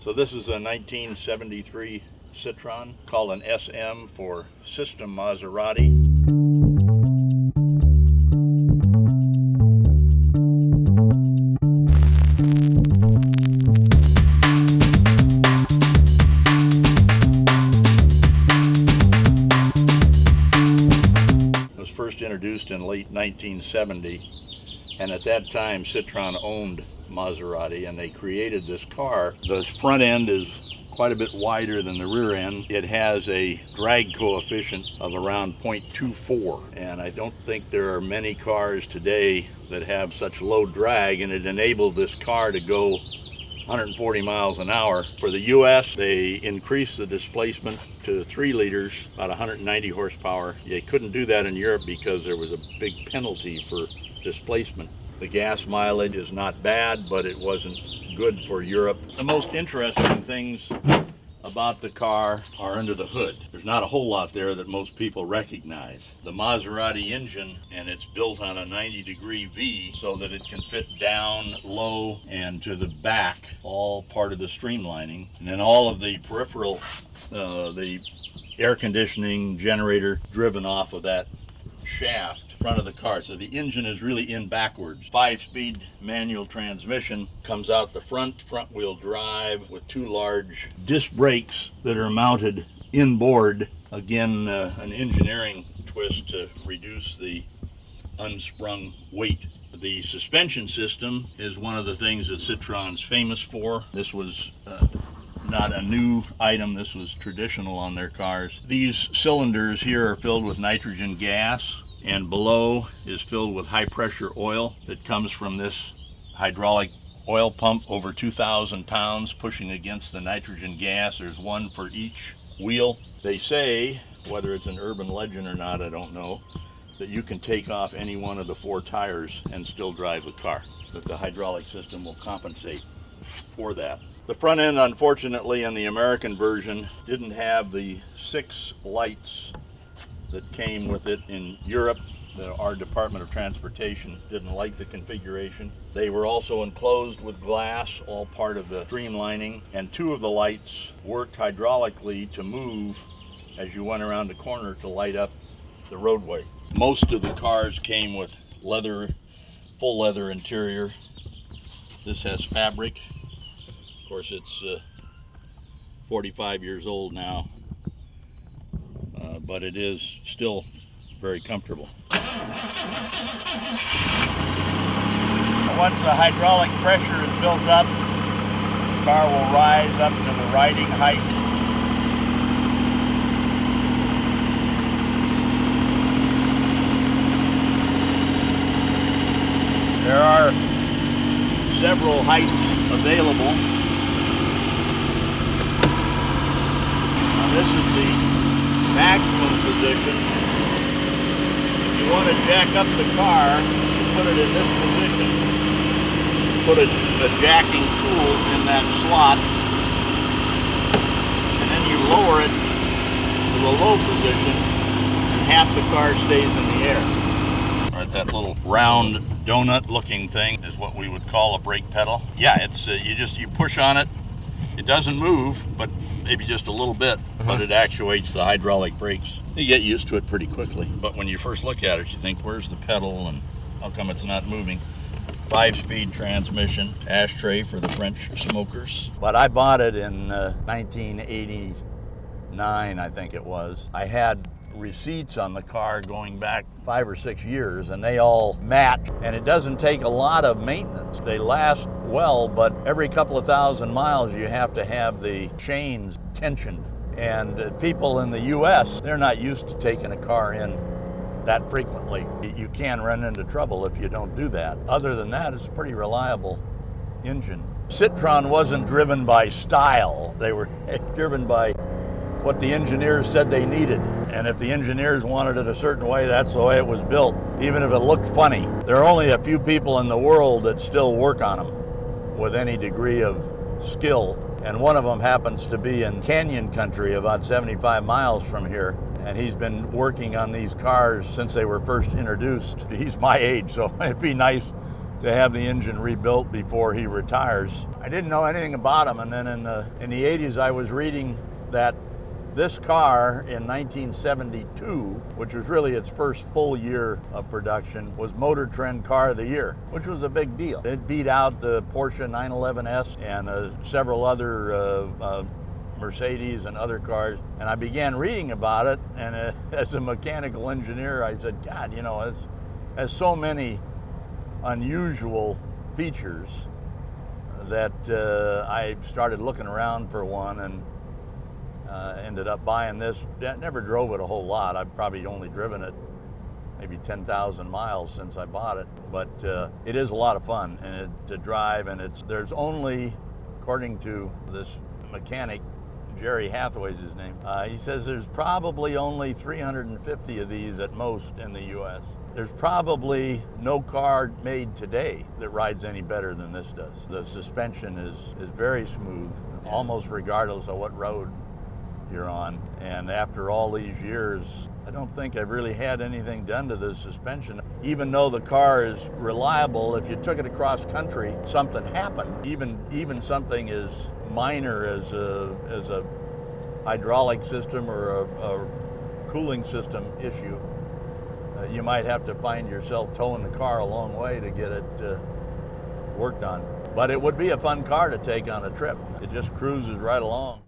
So this is a 1973 Citroen called an SM for System Maserati. It was first introduced in late 1970, and at that time Citroen owned Maserati, and they created this car. The front end is quite a bit wider than the rear end. It has a drag coefficient of around 0.24, and I don't think there are many cars today that have such low drag, and it enabled this car to go 140 miles an hour. For the US, they increased the displacement to 3 liters, about 190 horsepower. They couldn't do that in Europe because there was a big penalty for displacement. The gas mileage is not bad, but it wasn't good for Europe. The most interesting things about the car are under the hood. There's not a whole lot there that most people recognize. The Maserati engine, and it's built on a 90-degree V so that it can fit down, low, and to the back, all part of the streamlining. And then all of the peripheral, the air conditioning generator driven off of that shaft front of the car. So the engine is really in backwards. 5-speed manual transmission comes out the front wheel drive with 2 large disc brakes that are mounted inboard. Again, an engineering twist to reduce the unsprung weight. The suspension system is one of the things that Citroen's famous for. This was not a new item. This was traditional on their cars. These cylinders here are filled with nitrogen gas, and below is filled with high pressure oil that comes from this hydraulic oil pump over 2,000 pounds pushing against the nitrogen gas. There's one for each wheel. They say, whether it's an urban legend or not, I don't know, that you can take off any one of the 4 tires and still drive the car, that the hydraulic system will compensate for that. The front end, unfortunately, in the American version didn't have the 6 lights that came with it in Europe. Our Department of Transportation didn't like the configuration. They were also enclosed with glass, all part of the streamlining, and 2 of the lights worked hydraulically to move as you went around the corner to light up the roadway. Most of the cars came with leather, full leather interior. This has fabric. Of course, it's 45 years old now. But it is still very comfortable. Once the hydraulic pressure is built up, the car will rise up to the riding height. There are several heights available. Now this is the maximum position. If you want to jack up the car, you put it in this position, put a jacking tool in that slot, and then you lower it to the low position, and half the car stays in the air. All right, that little round donut looking thing is what we would call a brake pedal. Yeah, it's you push on it. It doesn't move, but maybe just a little bit, but it actuates the hydraulic brakes. You get used to it pretty quickly, but when you first look at it, you think, where's the pedal and how come it's not moving? 5-speed transmission, ashtray for the French smokers. But I bought it in 1989, I think it was. I had receipts on the car going back 5 or 6 years, and they all match, and it doesn't take a lot of maintenance. They last well, but every couple of thousand miles you have to have the chains tensioned, and people in the US, they're not used to taking a car in that frequently. You can run into trouble if you don't do that. Other than that, it's a pretty reliable engine. Citroen wasn't driven by style. They were driven by what the engineers said they needed. And if the engineers wanted it a certain way, that's the way it was built, even if it looked funny. There are only a few people in the world that still work on them with any degree of skill. And one of them happens to be in Canyon country, about 75 miles from here. And he's been working on these cars since they were first introduced. He's my age, so it'd be nice to have the engine rebuilt before he retires. I didn't know anything about him, and then in the 80s I was reading that this car in 1972, which was really its first full year of production, was Motor Trend Car of the Year, which was a big deal. It beat out the Porsche 911S and several other Mercedes and other cars. And I began reading about it, and as a mechanical engineer, I said, God, you know, it has so many unusual features that I started looking around for one, and ended up buying this. Never drove it a whole lot. I've probably only driven it maybe 10,000 miles since I bought it, but it is a lot of fun to drive, and there's only, according to this mechanic, Jerry Hathaway's his name, he says there's probably only 350 of these at most in the US. There's probably no car made today that rides any better than this does. The suspension is very smooth, almost regardless of what road you're on. And after all these years, I don't think I've really had anything done to the suspension. Even though the car is reliable, if you took it across country, something happened. Even something as minor as a hydraulic system or a cooling system issue, you might have to find yourself towing the car a long way to get it worked on. But it would be a fun car to take on a trip. It just cruises right along.